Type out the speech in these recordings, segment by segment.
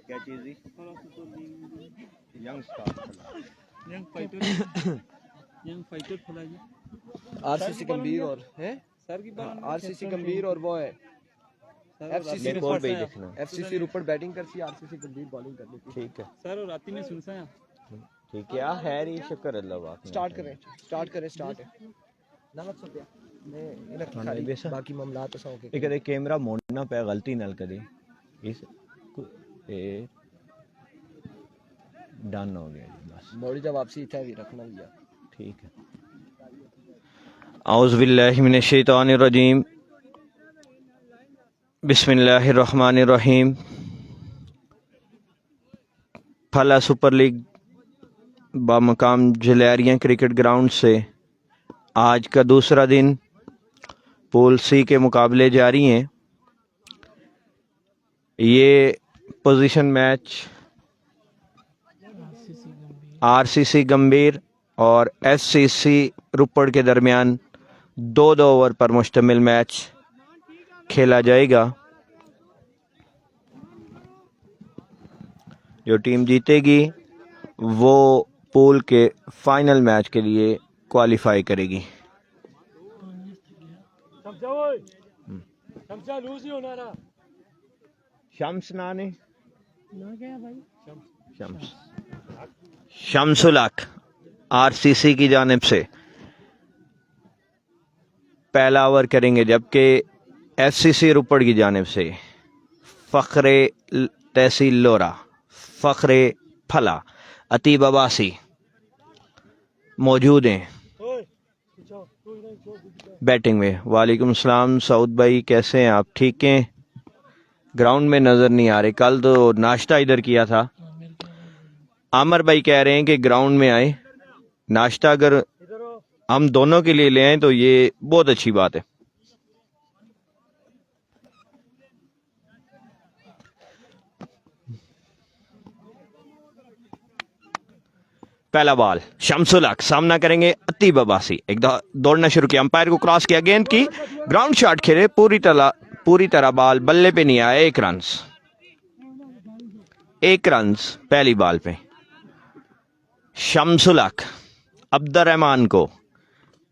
क्या चीज़ थी? Young fighter फला जी आरसीसी गंभीर और है सर की आरसीसी गंभीर और वो है एफसीसी रिपोर्ट भी देखना। एफसीसी रुपड़ बैटिंग करती है, आरसीसी गंभीर बॉलिंग कर देती है। ठीक है, सर और राती में सुनसा है ठीक है। खैर ही शुक्र अल्लाह पाक। स्टार्ट करें स्टार्ट है ना मत सो गया मैं इन्हें खाली बाकी मामला तो सौ के ये कदे कैमरा मोड़ना पे गलती नाल कदे इस ए डन हो गया जी, बस मोड़ी जब वापसी इतना भी रखना लिया। ठीक है। औज़ु बिल्लाहि मिनश शैतानिर रजीम, बिस्मिल्लाहिर्रहमानिर्रहीम। फला सुपर लीग बामकाम जलैरियाँ क्रिकेट ग्राउंड से आज का दूसरा दिन पूल सी के मुकाबले जारी हैं। ये पोजीशन मैच आरसीसी गंभीर और एफसीसी रुपड़ के दरमियान 2-2 ओवर पर मुश्तमिल मैच खेला जाएगा। जो टीम जीतेगी वो पूल के फाइनल मैच के लिए क्वालिफाई करेगी। शम्स नाने शम्सुल हक आरसीसी की जानिब से पहला ओवर करेंगे, जबकि एफसीसी रुपड़ की जानिब से फ़ख्रे तहसील लोरा, फ़ख्रे फला, अतीब अब्बासी मौजूद हैं बैटिंग में। वालेकुम सलाम सऊद भाई, कैसे हैं आप? ठीक हैं? ग्राउंड में नज़र नहीं आ रहे। कल तो नाश्ता इधर किया था। आमर भाई कह रहे हैं कि ग्राउंड में आए, नाश्ता अगर हम दोनों के लिए ले आए तो ये बहुत अच्छी बात है। पहला बॉल, शम्सुल हक सामना करेंगे अतीब अब्बासी। एक दौड़ना शुरू किया, अंपायर को क्रॉस किया, गेंद की ग्राउंड शॉट खेले, पूरी तरह बॉल बल्ले पे नहीं आया। एक रन्स पहली बॉल पे। शम्सुल हक अब्दुर्रहमान को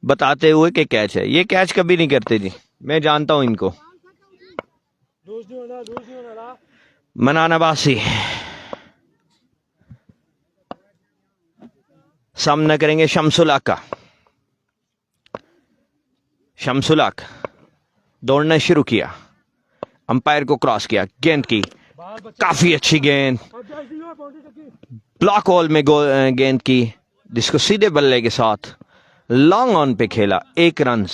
बताते हुए कि कैच है। ये कैच कभी नहीं करते जी, मैं जानता हूं इनको। मनान अब्बासी सामना करेंगे शम्सुल हक का। शम्सुल हक दौड़ना शुरू किया, अंपायर को क्रॉस किया, गेंद की काफी अच्छी गेंद ब्लॉक होल में गेंद की, जिसको सीधे बल्ले के साथ लॉन्ग ऑन पे खेला। 1 रन।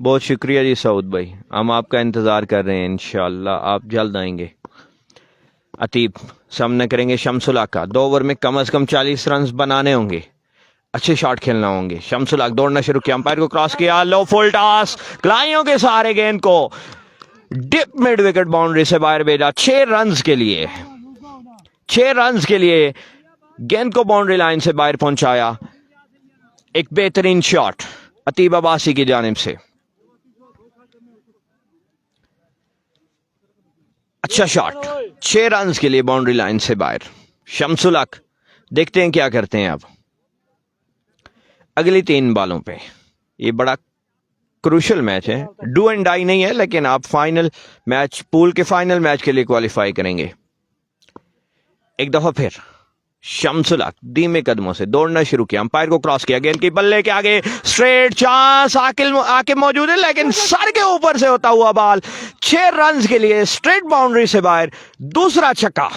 बहुत शुक्रिया जी सऊद भाई, हम आपका इंतजार कर रहे हैं, इंशाल्लाह आप जल्द आएंगे। अतीब सामना करेंगे शम्सुल हक का। 2 ओवर में कम से कम 40 रन बनाने होंगे, अच्छे शॉट खेलना होंगे। शम्सुल हक दौड़ना शुरू किया, अंपायर को क्रॉस किया, लो फुल टॉस, कलाइयों के सहारे गेंद को डिप मिड विकेट बाउंड्री से बाहर भेजा। 6 रन के लिए गेंद को बाउंड्री लाइन से बाहर पहुंचाया। एक बेहतरीन शॉट अतीब अब्बासी की जानिब से, अच्छा शॉट। 6 रन के लिए बाउंड्री लाइन से बाहर। शम्सुल हक देखते हैं क्या करते हैं अब अगली 3 बॉलों पे। ये बड़ा क्रूशल मैच है, डू एंड डाई नहीं है, लेकिन आप फाइनल मैच, पूल के फाइनल मैच के लिए क्वालिफाई करेंगे। एक दफा फिर शम्सुल हक धीमे कदमों से दौड़ना शुरू किया, अंपायर को क्रॉस किया, गेंद की बल्ले के आगे स्ट्रेट चांस आके मौजूद है, लेकिन सर के ऊपर से होता हुआ बॉल। 6 रन के लिए स्ट्रेट बाउंड्री से बाहर। दूसरा छक्का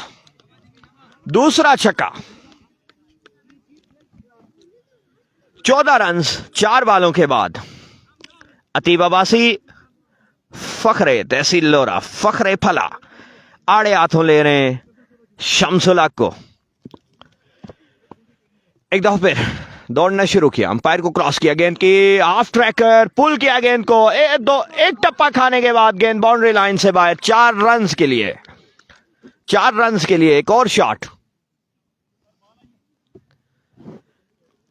14 रन 4 बॉलों के बाद। अतीब अब्बासी, फ़ख्रे तहसील लोरा, फ़ख्रे फला आड़े हाथों ले रहे हैं शम्सुल हक को। एक दफा फिर दौड़ना शुरू किया, अंपायर को क्रॉस किया, गेंद की हाफ ट्रैकर, पुल किया गेंद को, एक टप्पा खाने के बाद गेंद बाउंड्री लाइन से बाहर। 4 रन के लिए एक और शॉट।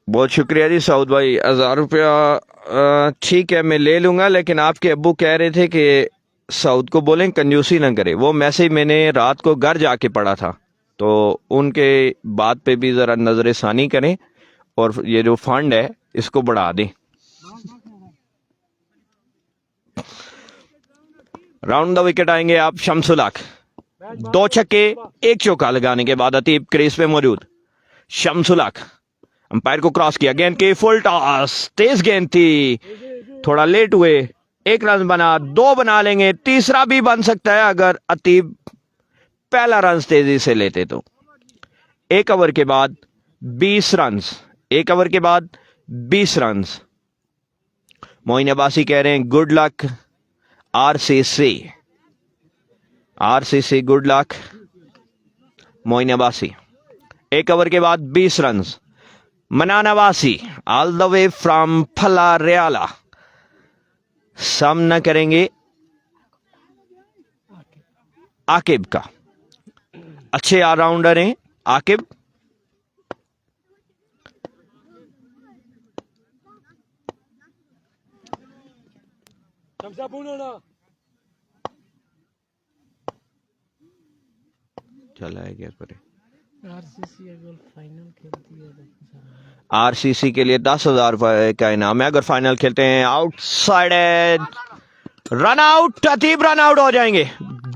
बहुत शुक्रिया जी सऊद भाई, 1000 रुपया ठीक है मैं ले लूंगा, लेकिन आपके अब्बू कह रहे थे कि सऊद को बोलें कंजूसी ना करे। वो मैसेज मैंने रात को घर जाके पढ़ा था, तो उनके बात पे भी ज़रा नज़र सानी करें और ये जो फंड है इसको बढ़ा दें। राउंड द विकेट आएंगे आप शमसुल हक। 2 छक्के 1 चौका लगाने के बाद अतीब क्रीज पे मौजूद। शमसुल हक अंपायर को क्रॉस किया, गेंद की फुल टॉस, तेज गेंद थी, थोड़ा लेट हुए। 1 रन बना, 2 बना लेंगे, तीसरा भी बन सकता है अगर अतीब पहला रन तेजी से लेते तो। 1 ओवर के बाद 20 रन, 1 ओवर के बाद 20 रन। मोइन अब्बासी कह रहे हैं good luck RCC, RCC good luck. Moin Abbasi 1 over के बाद 20 run. Manan Abbasi all the way from फला रियाला सामना करेंगे आकिब का। अच्छे ऑलराउंडर हैं आकिब। चला है क्या करे। आरसीसी अगर फाइनल खेलती है तो आरसीसी के लिए 10,000 रुपए का इनाम है अगर फाइनल खेलते हैं। Outside run out, Ateeb run out हो जाएंगे।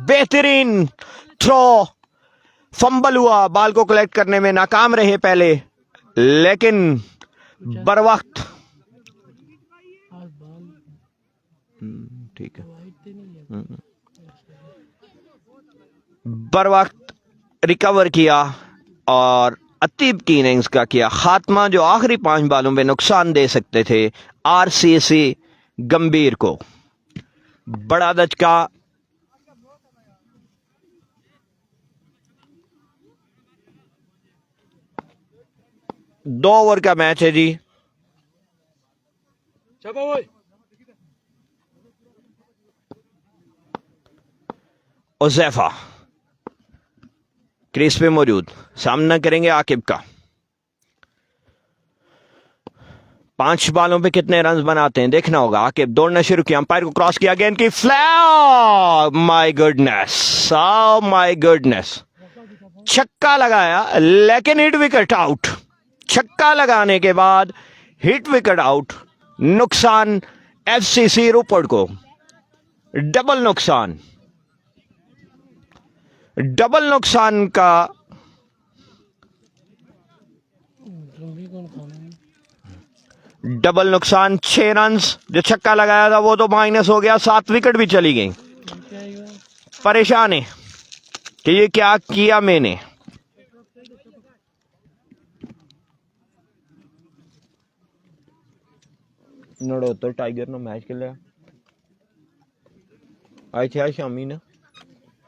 बेहतरीन थ्रो, फंबल हुआ, बॉल को कलेक्ट करने में नाकाम रहे पहले, लेकिन बर वक्त ठीक है बर वक्त रिकवर किया और अतीब की इनिंग्स का किया खात्मा, जो आखिरी 5 बालों में नुकसान दे सकते थे आरसीसी गंभीर को। बड़ा दचका दो ओवर का मैच है जी। उज़ैफा क्रीज पे मौजूद, सामना करेंगे आकिब का। 5 बालों पे कितने रन बनाते हैं देखना होगा। आकिब दौड़ना शुरू किया, अंपायर को क्रॉस किया, गेंद की flag, my goodness, oh my goodness, छक्का लगाया लेकिन हिट विकेट आउट। छक्का लगाने के बाद हिट विकेट आउट, नुकसान एफसीसी रोपड़ को, डबल नुकसान, डबल नुकसान का। डबल नुकसान 6 रन, जो छक्का लगाया था वो तो माइनस हो गया, 7 विकेट भी चली गई। परेशान है कि ये क्या किया मैंने। नड़ो तो टाइगर नो मैच खेलिया आई थे शामी ने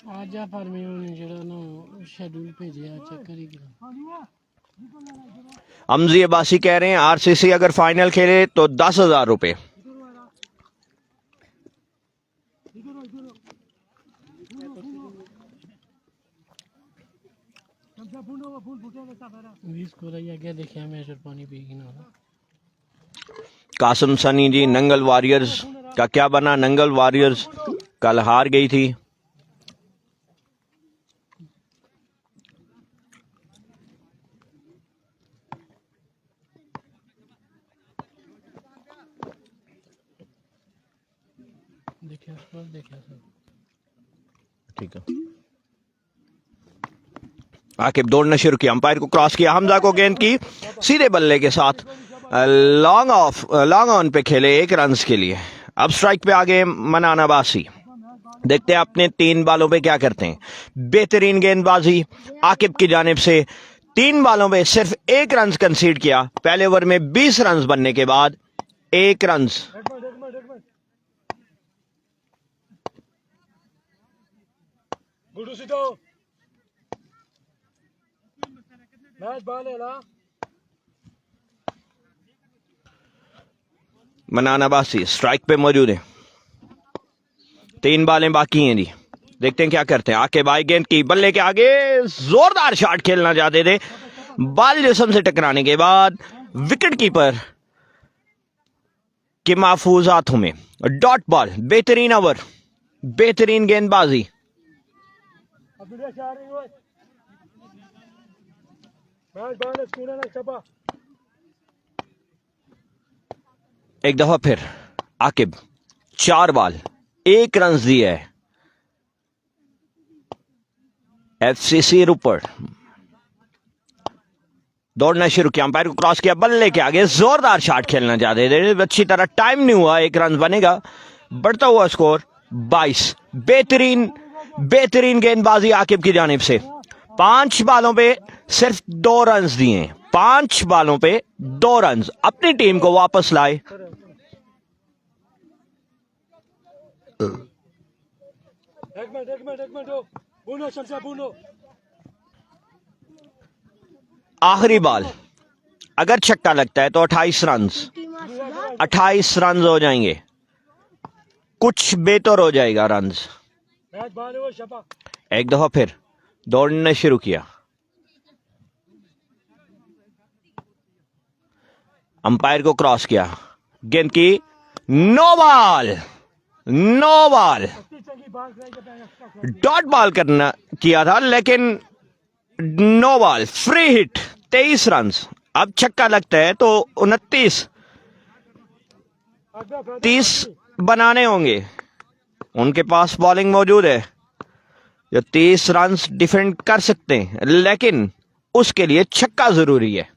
आज फार्मी ਜਿਹੜਾ ਨਾ शेड्यूल भेजिया चेक करेगी। अमजी अब्बासी कह रहे हैं आरसीसी अगर फाइनल खेले तो 10,000 रुपए। कासिम सनी जी नंगल वॉरियर्स का क्या बना। नंगल वॉरियर्स कल हार गई थी। ठीक है, आकिब दौड़ना शुरू किया, अंपायर को क्रॉस किया, हमजा को गेंद की सीधे बल्ले के साथ लॉन्ग ऑन पे खेले 1 रन के लिए। अब स्ट्राइक पे आगे मनान अब्बासी, देखते हैं अपने 3 बालों पे क्या करते हैं। बेहतरीन गेंदबाजी आकिब की जानिब से, 3 बालों पे सिर्फ 1 रन कंसीड किया। पहले ओवर में 20 रन बनने के बाद 1 रन। मनान अब्बासी स्ट्राइक पे मौजूद है, 3 बालें बाकी हैं जी। देखते हैं क्या करते हैं। आके बाई गेंद की बल्ले के आगे जोरदार शॉट खेलना चाहते थे, बॉल जिस्म से टकराने के बाद विकेट कीपर के महफूज हाथों में डॉट बॉल। बेहतरीन ओवर, बेहतरीन गेंदबाजी। एक दफा फिर आकिब 4 बॉल 1 रन दिए है। एफसीसी रुपर दौड़ना शुरू किया, अंपायर को क्रॉस किया, बल्ले के आगे जोरदार शॉट खेलना चाहते थे, अच्छी तरह टाइम नहीं हुआ, 1 रन बनेगा। बढ़ता हुआ स्कोर 22। बेहतरीन गेंदबाजी आकिब की जानिब से। 5 बॉलों पे सिर्फ 2 रन दिए, 5 बॉलों पे 2 रन, अपनी टीम को वापस लाए। आखिरी बॉल, अगर छक्का लगता है तो 28 रन हो जाएंगे, कुछ बेहतर हो जाएगा रन। एक दफा फिर दौड़ने शुरू किया, अंपायर को क्रॉस किया, गेंद की नो बॉल डॉट बॉल करना किया था, लेकिन no ball, free hit, 23 run. अब छक्का लगता है तो 30 बनाने होंगे, उनके पास बॉलिंग मौजूद है जो 30 रन डिफेंड कर सकते हैं, लेकिन उसके लिए छक्का जरूरी है।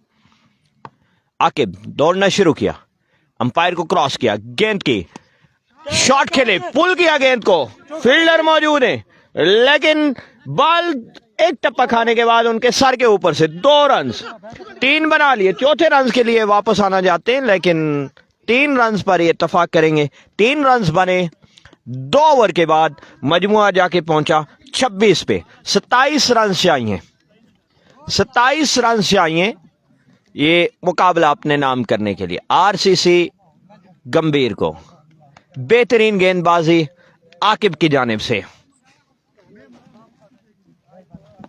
आकिब दौड़ना शुरू किया, अंपायर को क्रॉस किया, गेंद की शॉट खेले, पुल किया गेंद को, फील्डर मौजूद है, लेकिन बॉल एक टप्पा खाने के बाद उनके सर के ऊपर से 2 रन, 3 बना लिए, चौथे रन के लिए वापस आना चाहते हैं, लेकिन 3 रन पर ये इत्तेफाक करेंगे। 3 रन बने, 2 ओवर के बाद मजमुआ जाके पहुंचा 26 पे। 27 रन चाहिए, 27 रन चाहिए ये मुकाबला अपने नाम करने के लिए। आरसीसी गंभीर को बेहतरीन गेंदबाजी आकिब की जानिब से।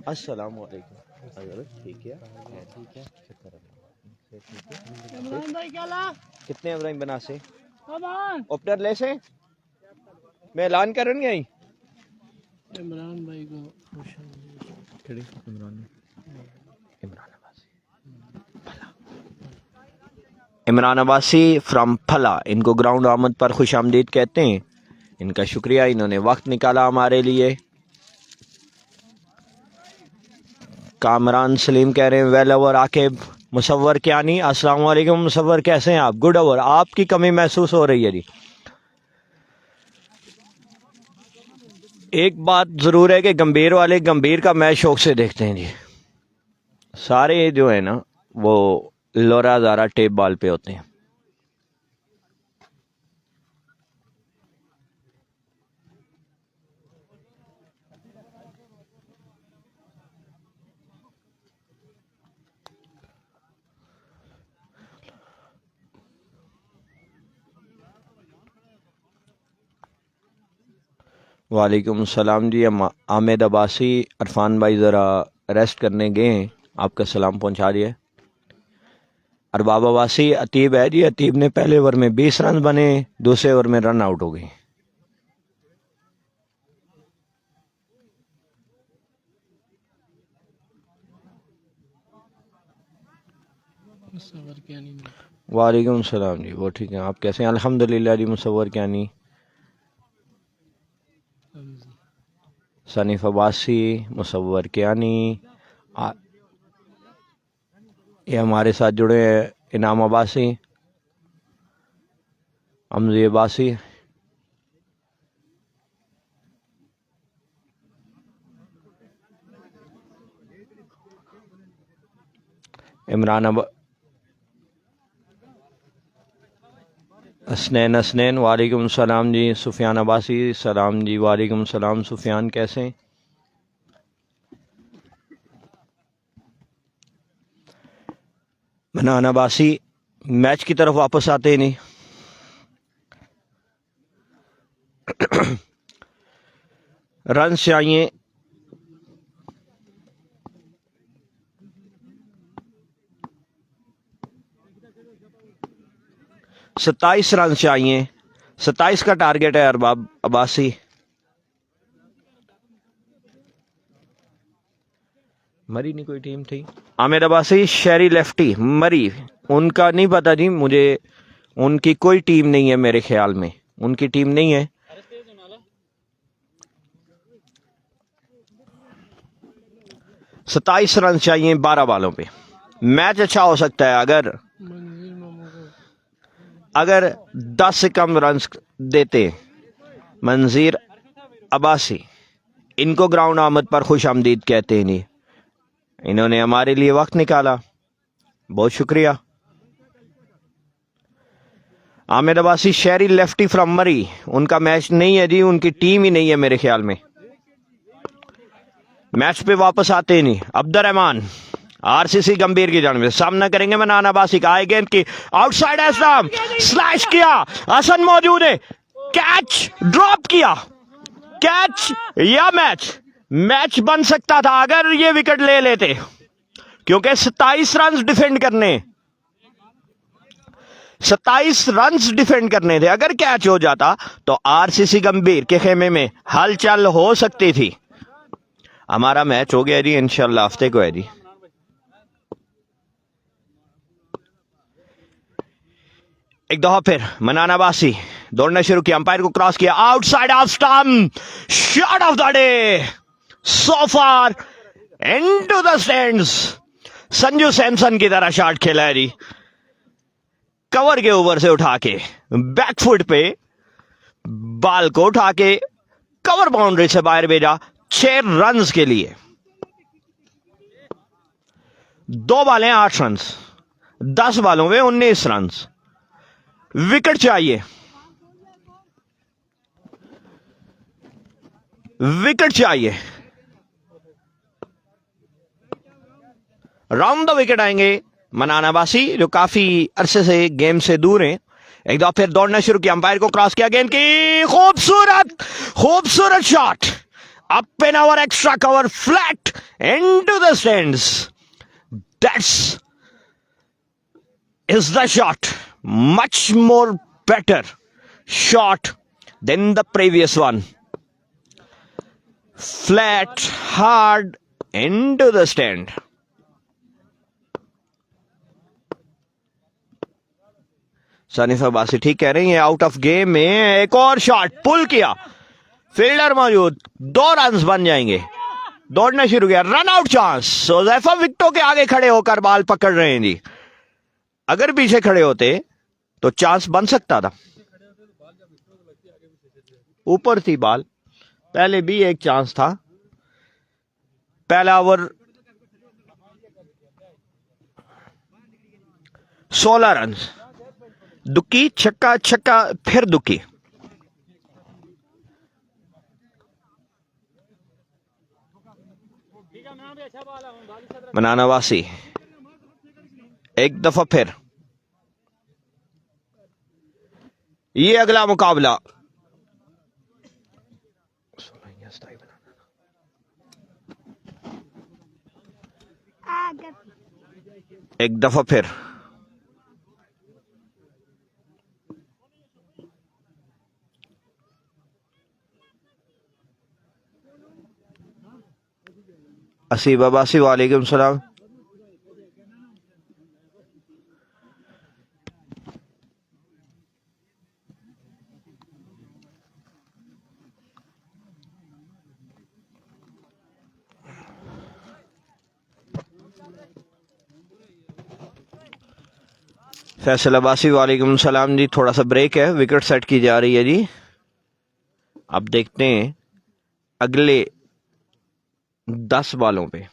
अस्सलाम वालेकुम। ठीक है, इमरान भाई क्या ला? कितने इब्राहिम बना से कमान ओपनर ले से मैं ऐलान करन गई इमरान भाई को इमरान अब्बासी फ्रॉम फला, इनको ग्राउंड आमद पर खुश आमदीद कहते हैं। इनका शुक्रिया, इन्होंने वक्त निकाला हमारे लिए। कामरान सलीम कह रहे हैं वेल ओवर आकिब। मुसव्वर क्यानी अस्सलाम वालेकुम, मुसव्वर कैसे हैं आप? गुड ओवर, आपकी कमी महसूस हो रही है जी। एक बात जरूर है कि गंभीर वाले गंभीर का मैच शौक से देखते हैं जी। सारे जो है ना वो लोरा ज़ारा टेप बॉल पे होते हैं। वालेकुम सलाम जी। आमिद अब्बासी, अरफान भाई ज़रा रेस्ट करने गए हैं, आपका सलाम पहुंचा दिया। अरबाब अब्बासी, अतीब है जी, अतीब ने पहले ओवर में 20 रन बने, दूसरे ओवर में रन आउट हो गई। मुसव्वर क्या नहीं वालेकुम सलाम जी, वो ठीक है, आप कैसे हैं? अल्हम्दुलिल्लाह जी। मुसव्वर क्यानी, सनीफ अब्बासी, मुसव्वर क्यानी, ये हमारे साथ जुड़े हैं इनाम अब्बासी, अमजी अब्बासी, इमरान असनैन वालेकुम सलाम जी। सुफियान अब्बासी सलाम जी, वालेकुम सलाम। सुफियान कैसे हैं? मनान अब्बासी, मैच की तरफ वापस आते ही नहीं। रन चाहिए, सत्ताईस रन चाहिए, 27 का टारगेट है अरबाब अब्बासी। मरी नहीं कोई टीम थी। आमिर अब्बासी, शेरी लेफ्टी, मरी, उनका नहीं पता जी मुझे, उनकी कोई टीम नहीं है मेरे ख्याल में, उनकी टीम नहीं है। सताइस रन चाहिए 12 बालों पे। मैच अच्छा हो सकता है मंजीर मामू को अगर 10 से कम रन देते। मंजीर अब्बासी, इनको ग्राउंड आमद पर खुश आमदीद कहते हैं नहीं, इन्होंने हमारे लिए वक्त निकाला, बहुत शुक्रिया। आमिर अब्बासी, शेरी लेफ्टी फ्रॉम मरी, उनका मैच नहीं है जी, उनकी टीम ही नहीं है मेरे ख्याल में, मैच पे वापस आते ही नहीं। अब्दुल रहमान, आरसीसी गंभीर की जानिब से सामना करेंगे मनान अब्बासी का, आए गेंद की आउटसाइड एस्लाम, स्लैश किया, हसन मौजूद है, कैच ड्रॉप किया, कैच या मैच बन सकता था अगर ये विकेट ले लेते, क्योंकि 27 रन डिफेंड करने, 27 रन डिफेंड करने थे। अगर कैच हो जाता तो आरसीसी गंभीर के खेमे में हलचल हो सकती थी। हमारा मैच हो गया जी, इंशाल्लाह हफ्ते को है जी। एक दफा फिर मनान अब्बासी दौड़ना शुरू किया, अंपायर को क्रॉस किया, outside off stump, shot of the day, so far into the stands. Sanju Samson की तरह शॉट खेला है जी, कवर के ऊपर से उठा के बैकफुट पे बाल को उठा के कवर बाउंड्री से बाहर भेजा 6 रन के लिए। 2 बालें 8 रन, 10 बालों में 19 रन। विकेट चाहिए, विकेट चाहिए, राउंड द विकेट आएंगे मनान अब्बासी, जो काफी अरसे से गेम से दूर हैं। एक दफा फिर दौड़ना शुरू किया, अंपायर को क्रॉस किया, गेंद की खूबसूरत shot, up and over extra cover, flat into the stands. That's is the shot, much more better shot than the previous one, flat hard into the stand. सनीफ अब्बासी ठीक कह रही हैं, आउट ऑफ गेम में एक और शॉट, पुल किया, fielder मौजूद, 2 रन बन जाएंगे। दौड़ना शुरू किया, रन आउट चांस, जोसेफा विकेटों के आगे खड़े होकर बाल पकड़ रहे हैं जी, अगर पीछे खड़े होते तो चांस बन सकता था, ऊपर थी बाल, पहले भी एक चांस था। पहला ओवर 16 रन, दुक्की, छक्का, फिर दुक्की। मनान अब्बासी एक दफा फिर, ये अगला मुकाबला एक दफा फिर असीब अब्बासी, वालेकुम सलाम। फैसल अब्बासी, वालेकुम सलाम जी। थोड़ा सा ब्रेक है, विकेट सेट की जा रही है जी। अब देखते हैं अगले 10 बालों पे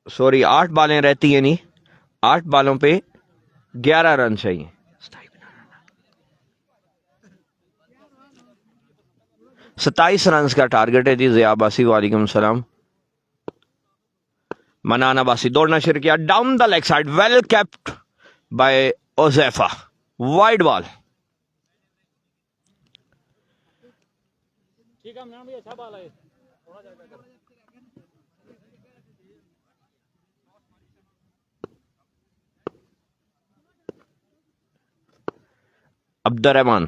सॉरी 8 बालें रहती हैं, नहीं 8 बालों पे 11 रन चाहिए। 27 रन का टारगेट है जी। ज़िया अब्बासी, वालेकुम सलाम। मनान अब्बासी दौड़ना शुरू किया, down the leg side, well kept by ओजेफा, वाइड बॉल। अब्दुल रहमान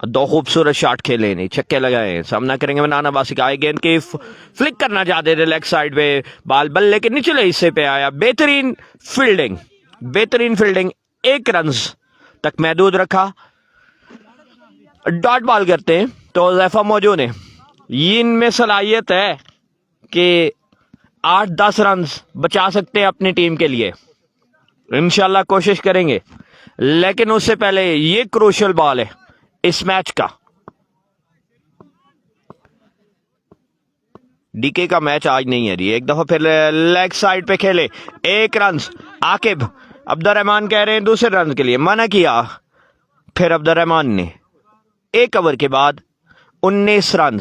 दो खूबसूरत शॉट खेले, नहीं छक्के लगाए। सामना करेंगे मनान अब्बासी का। आए गेंद की फ्लिक करना चाहते थे लेग साइड पे, बाल बल्ले के निचले हिस्से पे आया। बेहतरीन फील्डिंग, बेहतरीन फील्डिंग। 1 रन तक महदूद रखा। डॉट बॉल करते हैं तो ज़ैफा मौजूद है। इनमें सलाहियत है कि 8-10 रन बचा सकते हैं अपनी टीम के लिए। इंशाल्लाह कोशिश करेंगे, लेकिन उससे पहले ये क्रूशियल बॉल है इस मैच का। डीके का मैच आज नहीं है जी। एक दफा फिर लेग साइड पे खेले, 1 रन। आकिब अब्दुर्रहमान कह रहे हैं दूसरे रन के लिए, मना किया। फिर अब्दुर्रहमान ने 1 ओवर के बाद 19 रन,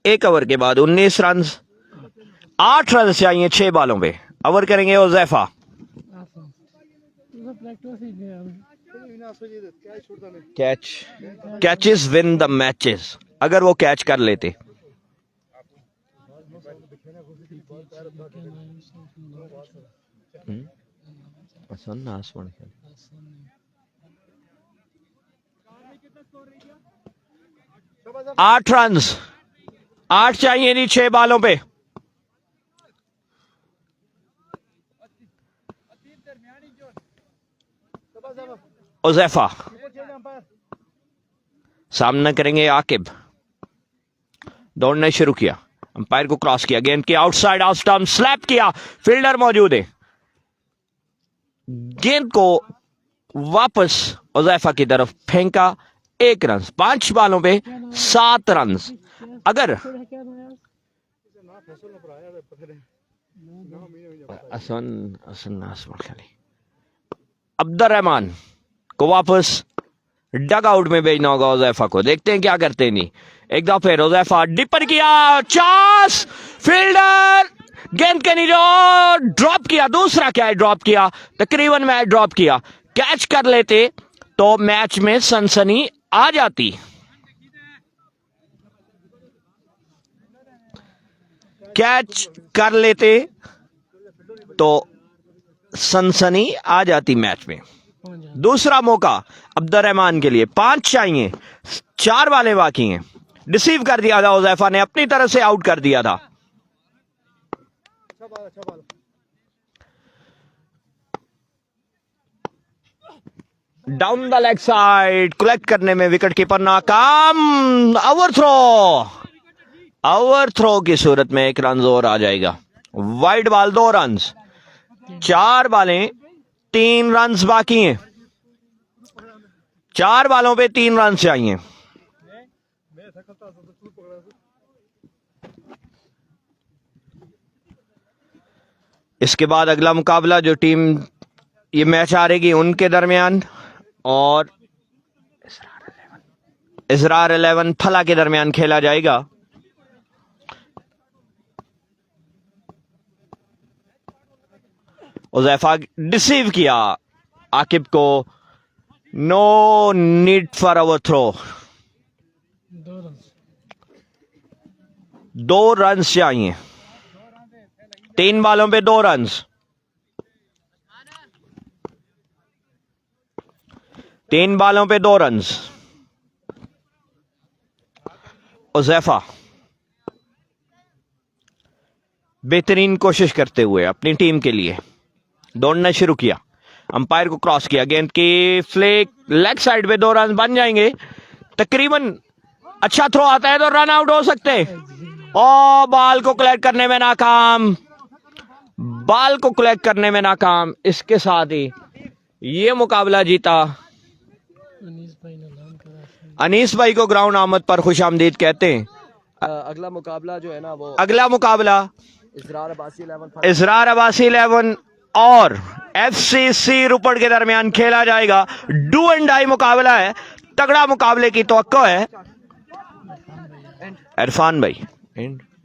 1 ओवर के बाद 19 रन, 8 रन चाहिए 6 बालों पे। ओवर करेंगे Uzaifa. Catches win the matches. अगर वो कैच कर लेते। आठ रन, 8 चाहिए जी 6 बालों पे। उज़ैफा सामना करेंगे आकिब। दौड़ना शुरू किया, अंपायर को क्रॉस किया, गेंद की आउटसाइड ऑफ स्टंप, स्लैप किया। फील्डर मौजूद है। गेंद को वापस उज़ैफा की तरफ फेंका। 1 रन, 5 बालों पे 7 रन। अगर अब्दुर्रहमान को वापस डग आउट में भेजना होगा उज़ैफा को। देखते हैं क्या करते हैं। नहीं, एक दफा फिर उज़ैफा डिपर किया, चांस। फील्डर गेंद के नीचे ड्रॉप किया। दूसरा क्या है, ड्रॉप किया। तकरीबन मैच ड्रॉप किया। कैच कर लेते तो मैच में सनसनी आ जाती। कैच कर लेते तो सनसनी आ जाती मैच में। दूसरा मौका अब्दुर्रहमान के लिए, 5 चाहिए, 4 वाले बाकी हैं। डिसीव कर दिया था उज़ैफा ने, अपनी तरफ से आउट कर दिया था। Down the leg side, collect करने में विकेट कीपर नाकाम। ओवर थ्रो की सूरत में 1 रन और आ जाएगा। वाइड बॉल 2 रन, 4 बालें 3 रन बाकी हैं। 4 बालों पे 3 रन चाहिए। इसके बाद अगला मुकाबला जो टीम ये मैच हारेगी उनके दरमियान और इसरार 11 फला के दरमियान खेला जाएगा। उज़ैफा डिसीव किया आकिब को। No need for overthrow. 2 run चाहिए। 3 बालों पे 2 रन। तीन बालों पे 2 रन। उज़ैफा बेहतरीन कोशिश करते हुए अपनी टीम के लिए दौड़ना शुरू किया। अंपायर को क्रॉस किया, गेंद की फ्लिक लेग साइड पे 2 रन बन जाएंगे तकरीबन। अच्छा थ्रो आता है तो रन आउट हो सकते। और बॉल को कलेक्ट करने में नाकाम, बॉल को कलेक्ट करने में नाकाम। इसके साथ ही ये मुकाबला जीता। अनीस भाई को ग्राउंड आमद पर खुश आमदीद कहते हैं। अगला मुकाबला जो है ना वो अगला मुकाबला इसरार अब्बासी 11 और FCC रोपड़ के दरमियान खेला जाएगा। डू एंड डाई मुकाबला है, तगड़ा मुकाबले की तवक्को है। इरफान भाई एंड